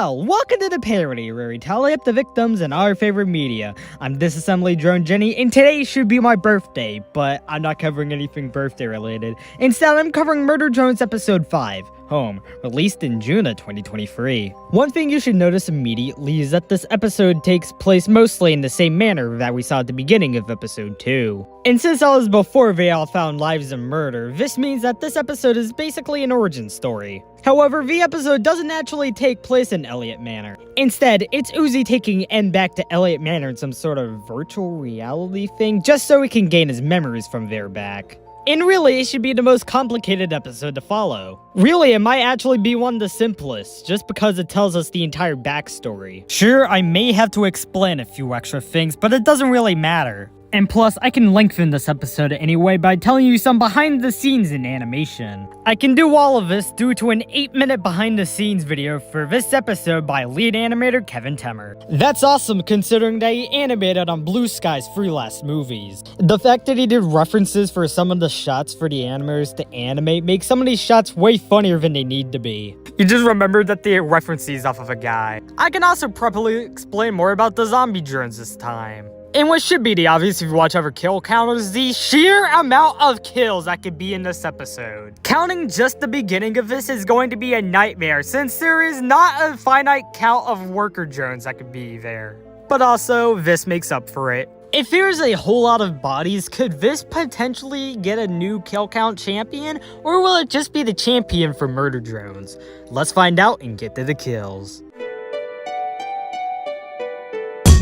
Well, welcome to the parody, where we tally up the victims in our favorite media. I'm Disassembly Drone Jenny, and today should be my birthday, but I'm not covering anything birthday related. Instead, I'm covering Murder Drones Episode 5, Home, released in June of 2023. One thing you should notice immediately is that this episode takes place mostly in the same manner that we saw at the beginning of Episode 2. And since that was before they all found lives in murder, this means that this episode is basically an origin story. However, the episode doesn't actually take place in Elliott Manor. Instead, it's Uzi taking N back to Elliott Manor in some sort of virtual reality thing, just so he can gain his memories from there back. And really, it should be the most complicated episode to follow. Really, it might actually be one of the simplest, just because it tells us the entire backstory. Sure, I may have to explain a few extra things, but it doesn't really matter. And plus, I can lengthen this episode anyway by telling you some behind the scenes in animation. I can do all of this due to an 8-minute behind the scenes video for this episode by lead animator Kevin Temmer. That's awesome considering that he animated on Blue Sky's three last movies. The fact that he did references for some of the shots for the animators to animate makes some of these shots way funnier than they need to be. You just remembered that they referenced these off of a guy. I can also properly explain more about the zombie drones this time. And what should be the obvious if you watch over kill count is the sheer amount of kills that could be in this episode. Counting just the beginning of this is going to be a nightmare since there is not a finite count of worker drones that could be there. But also, this makes up for it. If there's a whole lot of bodies, could this potentially get a new kill count champion? Or will it just be the champion for murder drones? Let's find out and get to the kills.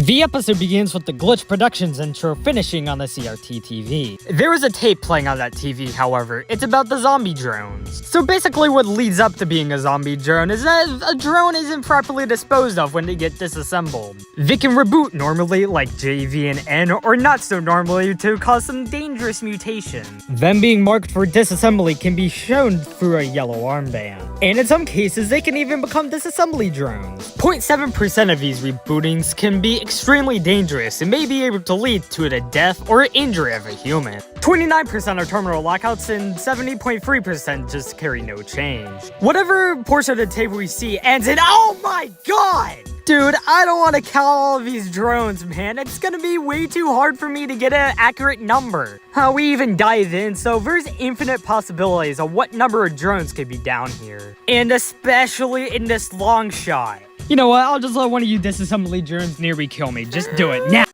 The episode begins with the Glitch Productions intro finishing on the CRT TV. There is a tape playing on that TV, however. It's about the zombie drones. So basically what leads up to being a zombie drone is that a drone isn't properly disposed of when they get disassembled. They can reboot normally, like J, V, and N, or not so normally to cause some dangerous mutation. Them being marked for disassembly can be shown through a yellow armband. And in some cases, they can even become disassembly drones. 0.7% of these rebootings can be extremely dangerous and may be able to lead to the death or injury of a human. 29% are terminal lockouts and 70.3% just carry no change. Whatever portion of the tape we see ends in oh my god! Dude, I don't want to count all of these drones, man. It's gonna be way too hard for me to get an accurate number. We even dive in, so there's infinite possibilities of what number of drones could be down here. And especially in this long shot. You know what, I'll just let one of you disassembly drones near me kill me. Just do it now.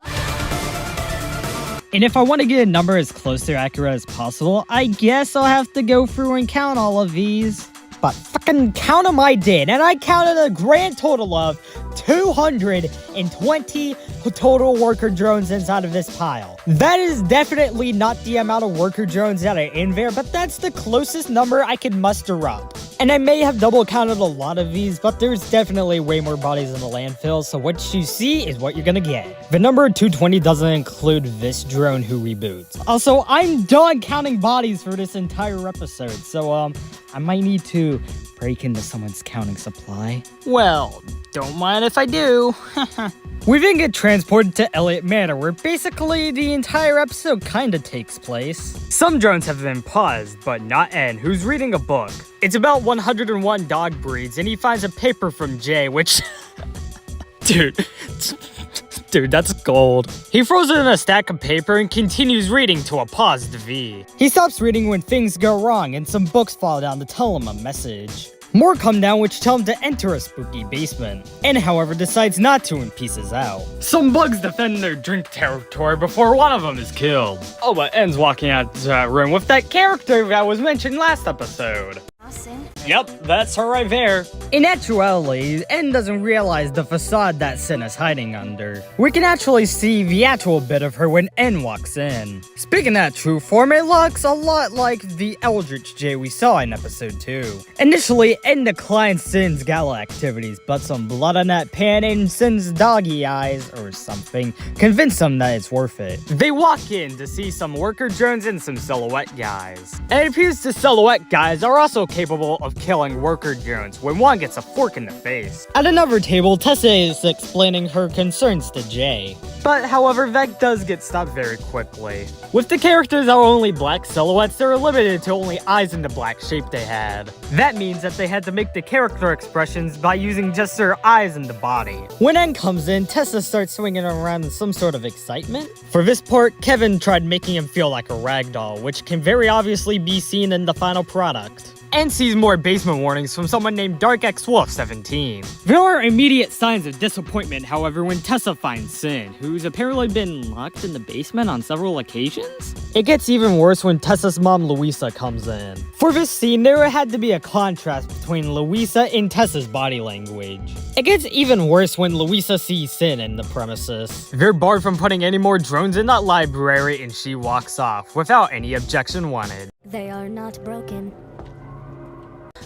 And if I want to get a number as close to accurate as possible, I guess I'll have to go through and count all of these. But fucking count them I did, and I counted a grand total of 220 total worker drones inside of this pile. That is definitely not the amount of worker drones that are in there, but that's the closest number I can muster up. And I may have double counted a lot of these, but there's definitely way more bodies in the landfill, so what you see is what you're gonna get. The number 220 doesn't include this drone who reboots. Also, I'm done counting bodies for this entire episode, so I might need to break into someone's counting supply. Well, don't mind if I do. We then get transported to Elliott Manor, where basically the entire episode kinda takes place. Some drones have been paused, but not N, who's reading a book. It's about 101 dog breeds, and he finds a paper from Jay, which... Dude, that's gold. He throws it in a stack of paper and continues reading to a paused V. He stops reading when things go wrong and some books fall down to tell him a message. More come down which tell him to enter a spooky basement. N, however, decides not to and pieces out. Some bugs defend their drink territory before one of them is killed. Oh, but N's walking out of that room with that character that was mentioned last episode. Yep, that's her right there. In actuality, N doesn't realize the facade that Sin is hiding under. We can actually see the actual bit of her when N walks in. Speaking that true form, it looks a lot like the Eldritch J we saw in episode 2. Initially, N declines Sin's gala activities, but some blood on that pan and Sin's doggy eyes or something convince them that it's worth it. They walk in to see some worker drones and some silhouette guys. And it appears the silhouette guys are also capable of killing worker drones when one gets a fork in the face. At another table, Tessa is explaining her concerns to Jay. But however, that does get stopped very quickly. With the characters are only black silhouettes, they're limited to only eyes in the black shape they had. That means that they had to make the character expressions by using just their eyes and the body. When N comes in, Tessa starts swinging around in some sort of excitement. For this part, Kevin tried making him feel like a ragdoll, which can very obviously be seen in the final product. And sees more basement warnings from someone named DarkXWolf17. There are immediate signs of disappointment, however, when Tessa finds Sin, who's apparently been locked in the basement on several occasions. It gets even worse when Tessa's mom, Louisa, comes in. For this scene, there had to be a contrast between Louisa and Tessa's body language. It gets even worse when Louisa sees Sin in the premises. They're barred from putting any more drones in that library, and she walks off without any objection wanted. They are not broken.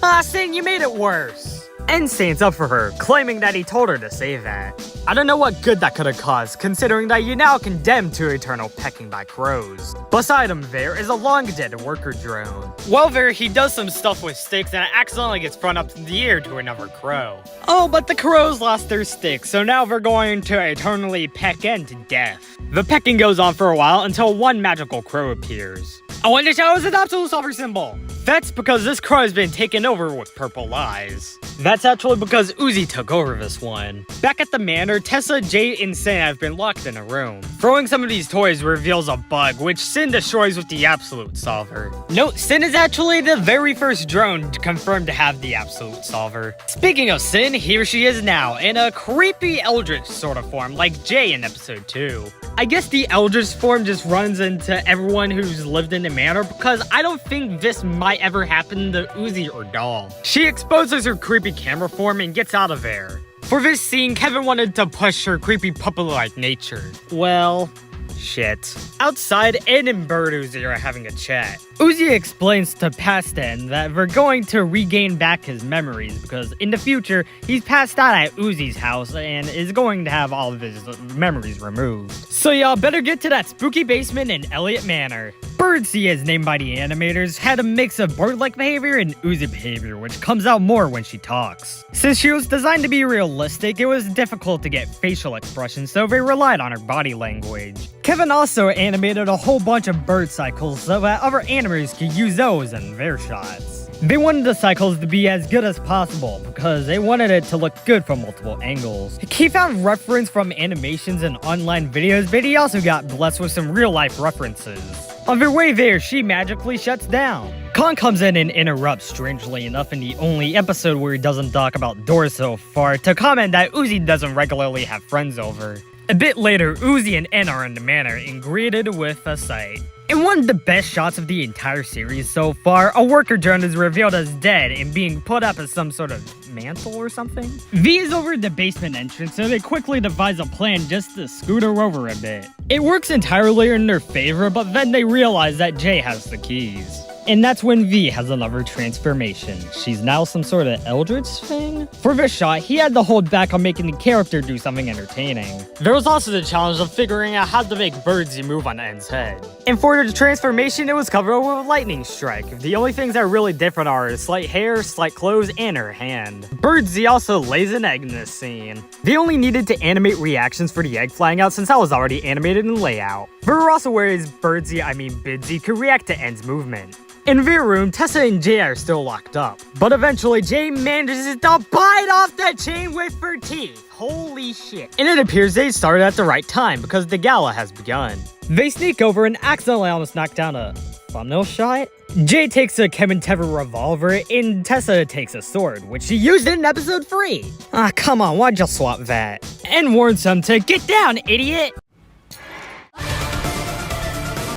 Ah, Sin, you made it worse! And stands up for her, claiming that he told her to say that. I don't know what good that could have caused, considering that you're now condemned to eternal pecking by crows. Beside him there is a long-dead worker drone. Well, there he does some stuff with sticks and accidentally gets thrown up in the air to another crow. Oh, but the crows lost their sticks, so now they're going to eternally peck N to death. The pecking goes on for a while until one magical crow appears. Oh, and the shadow is an absolute sulfur symbol! That's because this crow has been taken over with purple eyes. That's actually because Uzi took over this one. Back at the manor, Tessa, Jay, and Sin have been locked in a room. Throwing some of these toys reveals a bug, which Sin destroys with the Absolute Solver. Note, Sin is actually the very first drone confirmed to have the Absolute Solver. Speaking of Sin, here she is now, in a creepy Eldritch sort of form, like Jay in episode 2. I guess the Eldritch form just runs into everyone who's lived in the manor, because I don't think this might ever happen to Uzi or Doll. She exposes her creepy camera form and gets out of there. For this scene, Kevin wanted to push her creepy puppet-like nature. Well, shit. Outside, Ed and Bird Uzi are having a chat. Uzi explains to Pastan that they're going to regain back his memories because in the future, he's passed out at Uzi's house and is going to have all of his memories removed. So y'all better get to that spooky basement in Elliott Manor. Birdsea, as named by the animators, had a mix of bird-like behavior and Uzi behavior, which comes out more when she talks. Since she was designed to be realistic, it was difficult to get facial expressions, so they relied on her body language. Kevin also animated a whole bunch of bird cycles so that other animators could use those in their shots. They wanted the cycles to be as good as possible because they wanted it to look good from multiple angles. He found reference from animations and online videos, but he also got blessed with some real-life references. On their way there, she magically shuts down. Khan comes in and interrupts, strangely enough, in the only episode where he doesn't talk about doors so far, to comment that Uzi doesn't regularly have friends over. A bit later, Uzi and N are in the manor and greeted with a sight. In one of the best shots of the entire series so far, a worker drone is revealed as dead and being put up as some sort of mantle or something. V is over the basement entrance, so they quickly devise a plan just to scoot her over a bit. It works entirely in their favor, but then they realize that Jay has the keys. And that's when V has another transformation. She's now some sort of Eldritch thing? For this shot, he had to hold back on making the character do something entertaining. There was also the challenge of figuring out how to make Birdsea move on N's head. And for the transformation, it was covered with a lightning strike. The only things that are really different are slight hair, slight clothes, and her hand. Birdsea also lays an egg in this scene. They only needed to animate reactions for the egg flying out since that was already animated in layout. There were also ways Bidsea could react to N's movement. In their room, Tessa and Jay are still locked up. But eventually, Jay manages to bite off the chain with her teeth. Holy shit. And it appears they started at the right time because the gala has begun. They sneak over and accidentally almost knock down a thumbnail shot. Jay takes a Kevin Tever revolver and Tessa takes a sword, which she used in episode 3. Ah, come on, why'd you swap that? And warns them to get down, idiot!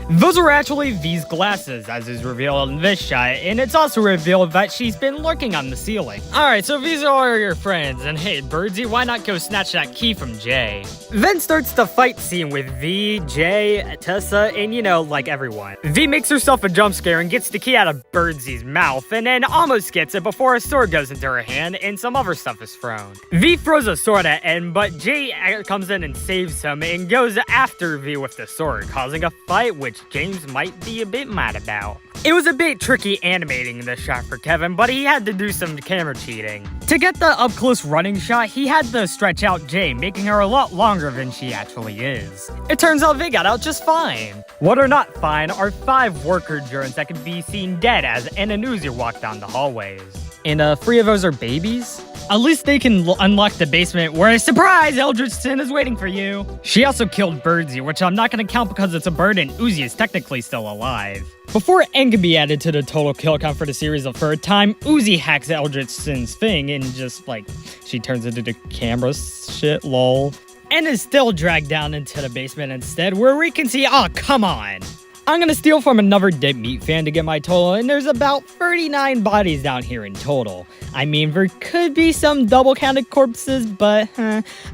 Those are actually V's glasses, as is revealed in this shot, and it's also revealed that she's been lurking on the ceiling. Alright, so these are your friends, and hey, Birdsea, why not go snatch that key from Jay? Then starts the fight scene with V, Jay, Tessa, and like everyone. V makes herself a jump scare and gets the key out of Birdsea's mouth, and then almost gets it before a sword goes into her hand and some other stuff is thrown. V throws a sword at N, but Jay comes in and saves him and goes after V with the sword, causing a fight which James might be a bit mad about. It was a bit tricky animating this shot for Kevin, but he had to do some camera cheating. To get the up-close running shot, he had to stretch out Jay, making her a lot longer than she actually is. It turns out they got out just fine. What are not fine are 5 worker drones that can be seen dead as Ann and Uzi walk down the hallways. And 3 of those are babies? At least they can unlock the basement where, surprise, Eldritch Sin is waiting for you. She also killed Birdsey, which I'm not gonna count because it's a bird and Uzi is technically still alive. Before N can be added to the total kill count for the series a third time, Uzi hacks Eldritch Sin's thing and just, like, she turns into the camera shit, lol. N is still dragged down into the basement instead, where we can see, oh, come on. I'm gonna steal from another Dead Meat fan to get my total, and there's about 39 bodies down here in total. I mean, there could be some double-counted corpses, but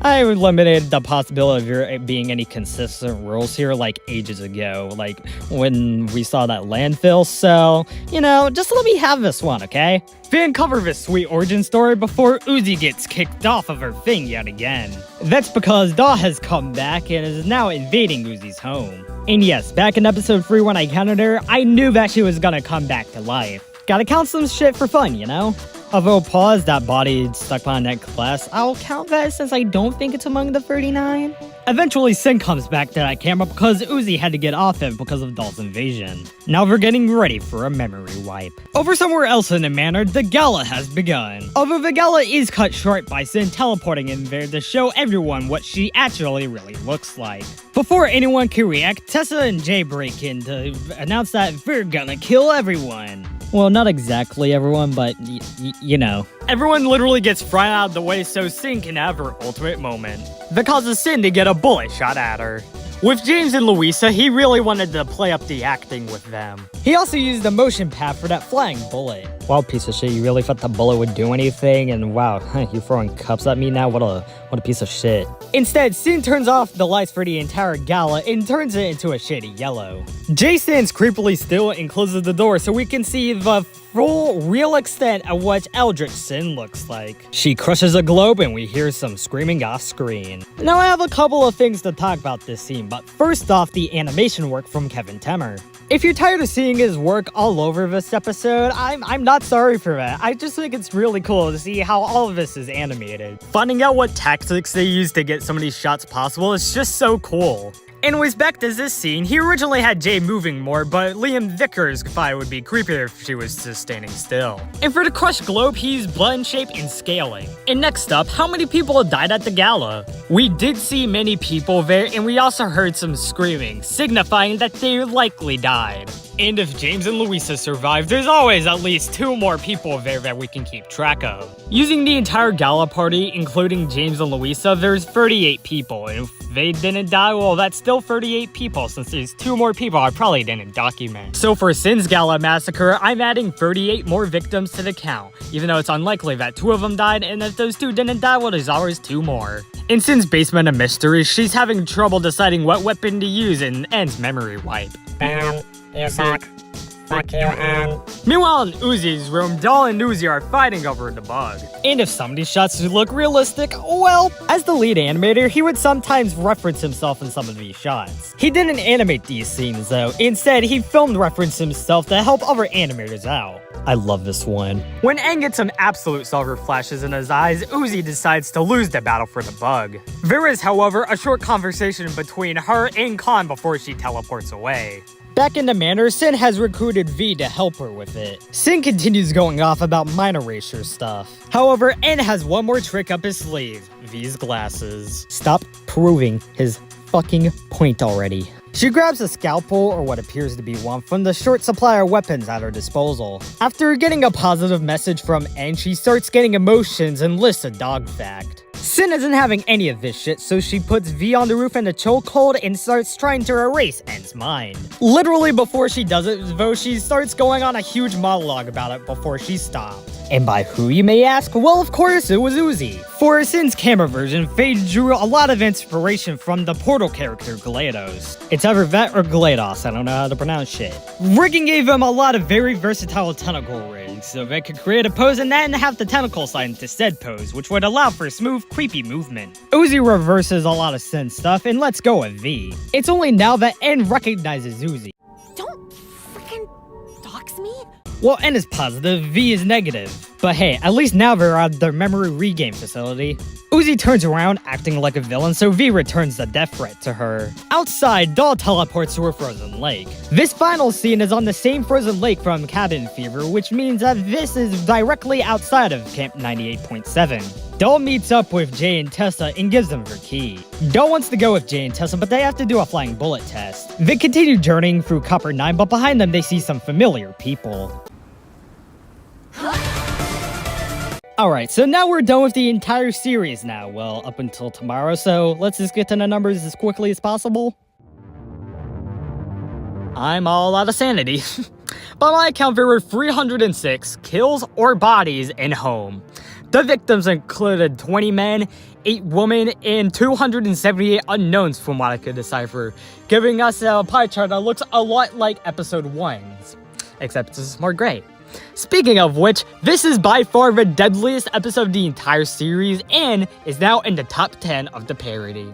I eliminated the possibility of there being any consistent rules here like ages ago, like when we saw that landfill, so, you know, just let me have this one, okay? Fan cover this sweet origin story before Uzi gets kicked off of her thing yet again. That's because Daw has come back and is now invading Uzi's home. And yes, back in episode 3 when I counted her, I knew that she was gonna come back to life. Gotta count some shit for fun, you know? Although pause, that body stuck behind that glass, I'll count that since I don't think it's among the 39. Eventually, Sin comes back to that camera because Uzi had to get off it because of Doll's invasion. Now we're getting ready for a memory wipe. Over somewhere else in the manor, the gala has begun. Although the gala is cut short by Sin teleporting in there to show everyone what she actually really looks like. Before anyone can react, Tessa and Jay break in to announce that they're gonna kill everyone. Well, not exactly everyone, but you know. Everyone literally gets thrown out of the way so Sin can have her ultimate moment. That causes Sin to get a bullet shot at her. With James and Louisa, he really wanted to play up the acting with them. He also used the motion pad for that flying bullet. Wow, piece of shit, you really thought the bullet would do anything? And wow, you're throwing cups at me now? What a piece of shit. Instead, Sin turns off the lights for the entire gala and turns it into a shady yellow. Jay stands creepily still and closes the door so we can see the full, real extent of what Eldritch Sin looks like. She crushes a globe and we hear some screaming off screen. Now I have a couple of things to talk about this scene, but first off, the animation work from Kevin Temmer. If you're tired of seeing his work all over this episode, I'm not sorry for that. I just think it's really cool to see how all of this is animated. Finding out what tactics they use to get some of these shots possible is just so cool. Anyways, back to this scene, he originally had Jay moving more, but Liam Vickers thought it would be creepier if she was just standing still. And for the crushed globe, he's button shape and scaling. And next up, how many people died at the gala? We did see many people there, and we also heard some screaming, signifying that they likely died. And if James and Louisa survive, there's always at least 2 more people there that we can keep track of. Using the entire gala party, including James and Louisa, there's 38 people, and if they didn't die, well, that's still 38 people, since there's 2 more people I probably didn't document. So for Sin's Gala Massacre, I'm adding 38 more victims to the count, even though it's unlikely that 2 of them died, and if those 2 didn't die, well, there's always 2 more. In Sin's Basement of Mystery, she's having trouble deciding what weapon to use in N's memory wipe. Bam, you suck. Fuck you, Ann. Meanwhile, in Uzi's room, Doll and Uzi are fighting over the bug. And if some of these shots look realistic, well, as the lead animator, he would sometimes reference himself in some of these shots. He didn't animate these scenes, though. Instead, he filmed reference himself to help other animators out. I love this one. When Aang gets some absolute silver flashes in his eyes, Uzi decides to lose the battle for the bug. There is, however, a short conversation between her and Khan before she teleports away. Back in the manor, Sin has recruited V to help her with it. Sin continues going off about mind erasure stuff. However, N has one more trick up his sleeve. V's glasses. Stop proving his fucking point already. She grabs a scalpel, or what appears to be one, from the short supply of weapons at her disposal. After getting a positive message from N, she starts getting emotions and lists a dog fact. Sin isn't having any of this shit, so she puts V on the roof in a chokehold and starts trying to erase N's mind. Literally before she does it, though, she starts going on a huge monologue about it before she stopped. And by who, you may ask? Well, of course, it was Uzi. For Sin's camera version, Faye drew a lot of inspiration from the Portal character GLaDOS. It's either that or GLaDOS, I don't know how to pronounce shit. Rigging gave him a lot of very versatile tentacle rigs, so they could create a pose and then have the tentacle slide into said pose, which would allow for smooth, creepy movement. Uzi reverses a lot of Sin stuff and lets go of V. It's only now that N recognizes Uzi. Well, N is positive, V is negative. But hey, at least now they're at their memory regain facility. Uzi turns around, acting like a villain, so V returns the death threat to her. Outside, Doll teleports to a frozen lake. This final scene is on the same frozen lake from Cabin Fever, which means that this is directly outside of Camp 98.7. Doll meets up with Jay and Tessa and gives them her key. Doll wants to go with Jay and Tessa, but they have to do a flying bullet test. They continue journeying through Copper 9, but behind them they see some familiar people. Alright, so now we're done with the entire series now. Well, up until tomorrow, so let's just get to the numbers as quickly as possible. I'm all out of sanity. By my account, there were 306 kills or bodies in Home. The victims included 20 men, 8 women, and 278 unknowns from what I could decipher, giving us a pie chart that looks a lot like episode 1's, except it's more gray. Speaking of which, this is by far the deadliest episode of the entire series and is now in the top 10 of the parody.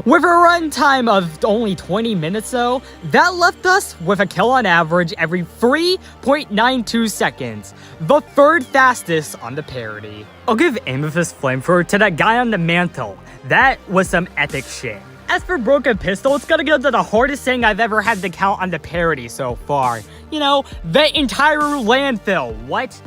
With a runtime of only 20 minutes though, that left us with a kill on average every 3.92 seconds, the third fastest on the parody. I'll give Amethyst Flamethrower to that guy on the mantle. That was some epic shit. As for Broken Pistol, it's gonna go to the hardest thing I've ever had to count on the parody so far. You know, the entire landfill. What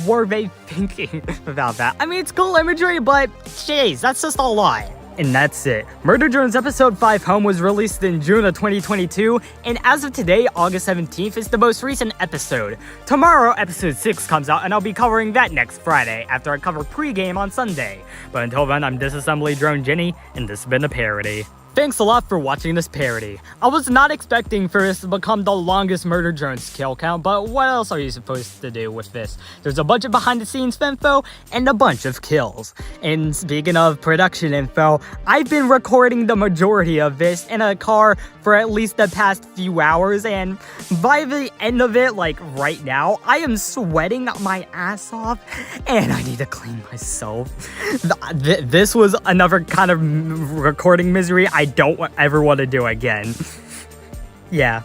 were they thinking about that? I mean, it's cool imagery, but jeez, that's just a lot. And that's it. Murder Drones Episode 5 Home was released in June of 2022, and as of today, August 17th, is the most recent episode. Tomorrow, Episode 6 comes out, and I'll be covering that next Friday, after I cover pregame on Sunday. But until then, I'm Disassembly Drone Jenny, and this has been a parody. Thanks a lot for watching this parody. I was not expecting for this to become the longest Murder Drones kill count, but what else are you supposed to do with this? There's a bunch of behind the scenes info and a bunch of kills. And speaking of production info, I've been recording the majority of this in a car for at least the past few hours, and by the end of it, like right now, I am sweating my ass off and I need to clean myself. This was another kind of recording misery I don't ever want to do again. Yeah.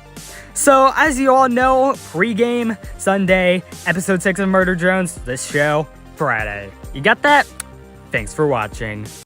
So, as you all know, pregame, Sunday, episode 6 of Murder Drones, this show, Friday. You got that? Thanks for watching.